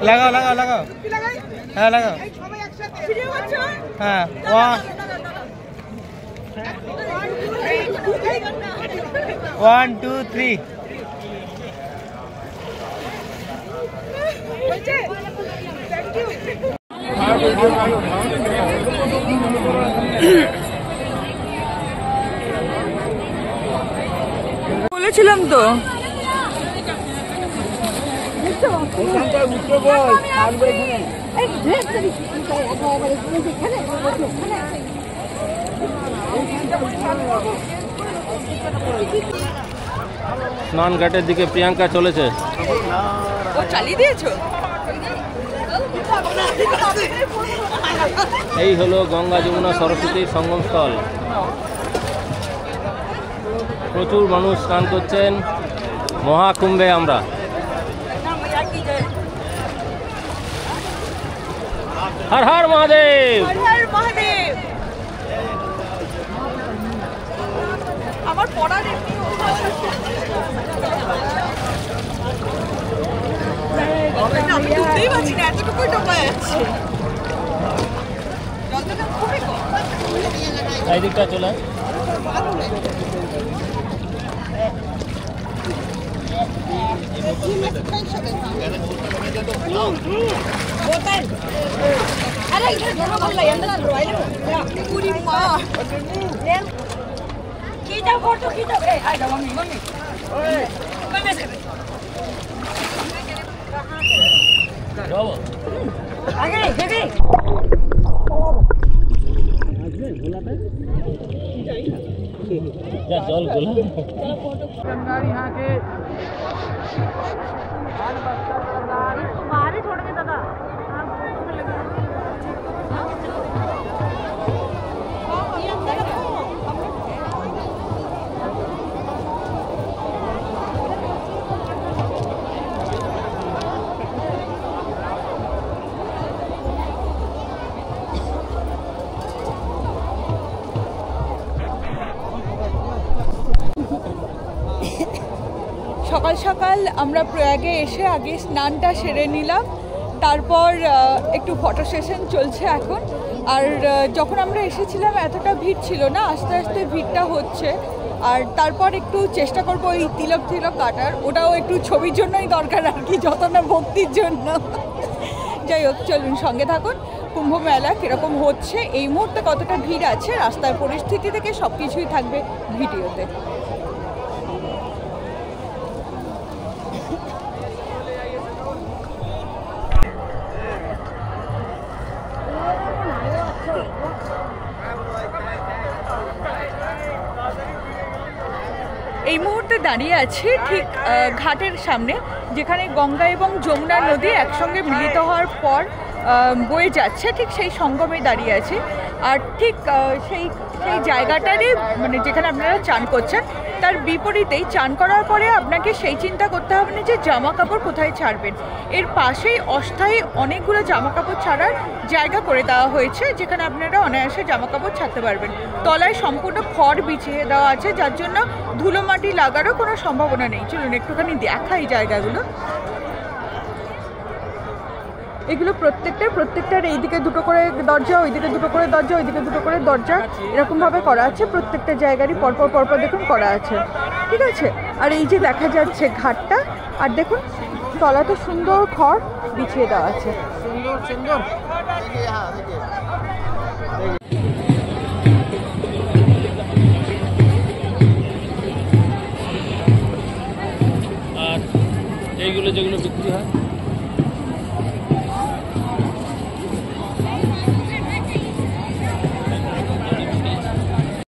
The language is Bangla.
লাগাও লাগাও লাগাও, হ্যাঁ লাগাও, হ্যাঁ 1 2 3। বলেছিলাম তো স্নান ঘাটের দিকে প্রিয়াঙ্কা চলেছে। ও চালিয়ে দিয়েছো? এই হলো গঙ্গা যমুনা সরস্বতীর সঙ্গমস্থল। প্রচুর মানুষ স্নান করছেন মহাকুম্ভে। আমরা হর হর মহাদেব, হর হর মহাদেব। আমার পড়ার এমনি আমি ডুবতেই পারছি না, এতটুকুই ডোবা যাচ্ছে। জলটা খুবই কম। এই দিকটা চলে अरे इधर दोनों भाग ले अंदर रोए ले पूरी मां ले खींचो फोटो खींचो ए आ जाओ मम्मी मम्मी ओए मम्मी से जाओ आगे आगे जा जल गोला गंगा यहां के बाहर ही छोड़ के दादा সকাল সকাল আমরা প্রয়াগে এসে আগে স্নানটা সেরে নিলাম, তারপর একটু ফটো সেশন চলছে এখন। আর যখন আমরা এসেছিলাম এতটা ভিড় ছিল না, আস্তে আস্তে ভিড়টা হচ্ছে। আর তারপর একটু চেষ্টা করবো ওই তিলক তিলক কাটার, ওটাও একটু ছবির জন্যই দরকার আর কি, যত না ভক্তির জন্য। যাই হোক, চলুন সঙ্গে থাকুন। কুম্ভ মেলা কীরকম হচ্ছে, এই মুহূর্তে কতটা ভিড় আছে, রাস্তার পরিস্থিতি থেকে সব কিছুই থাকবে ভিডিওতে। এই মুহূর্তে দাঁড়িয়ে আছি ঠিক ঘাটের সামনে, যেখানে গঙ্গা এবং যমুনা নদী একসঙ্গে মিলিত হওয়ার পর বয়ে যাচ্ছে, ঠিক সেই সঙ্গমে দাঁড়িয়ে আছি। আর ঠিক সেই জায়গাটারই মানে যেখানে আপনারা চান করছেন তার বিপরীতেই চান করার পরে আপনাকে সেই চিন্তা করতে হবে না যে জামা কাপড় কোথায় ছাড়বেন। এর পাশেই অস্থায়ী অনেকগুলো জামা কাপড় ছাড়ার জায়গা করে দেওয়া হয়েছে, যেখানে আপনারা অনায়াসে জামা কাপড় ছাড়তে পারবেন। তলায় সম্পূর্ণ খড় বিছিয়ে দেওয়া আছে, যার জন্য ধুলো মাটি লাগারও কোনো সম্ভাবনা নেই। চলুন একটুখানি দেখাই জায়গাগুলো। এগুলো প্রত্যেকটার এইদিকে দুটো করে দরজা, ওইদিকে দুটো করে দরজা, ওইদিকে দুটো করে দরজা, এরকমভাবে করা আছে। প্রত্যেকটা জায়গারই পরপর দেখুন করা আছে, ঠিক আছে। আর এই যে দেখা যাচ্ছে ঘাটটা, আর দেখুন তলাতে সুন্দর খড় বিছিয়ে দেওয়া আছে, সুন্দর সুন্দর। আর এইগুলো যেগুলো বিক্রি হয়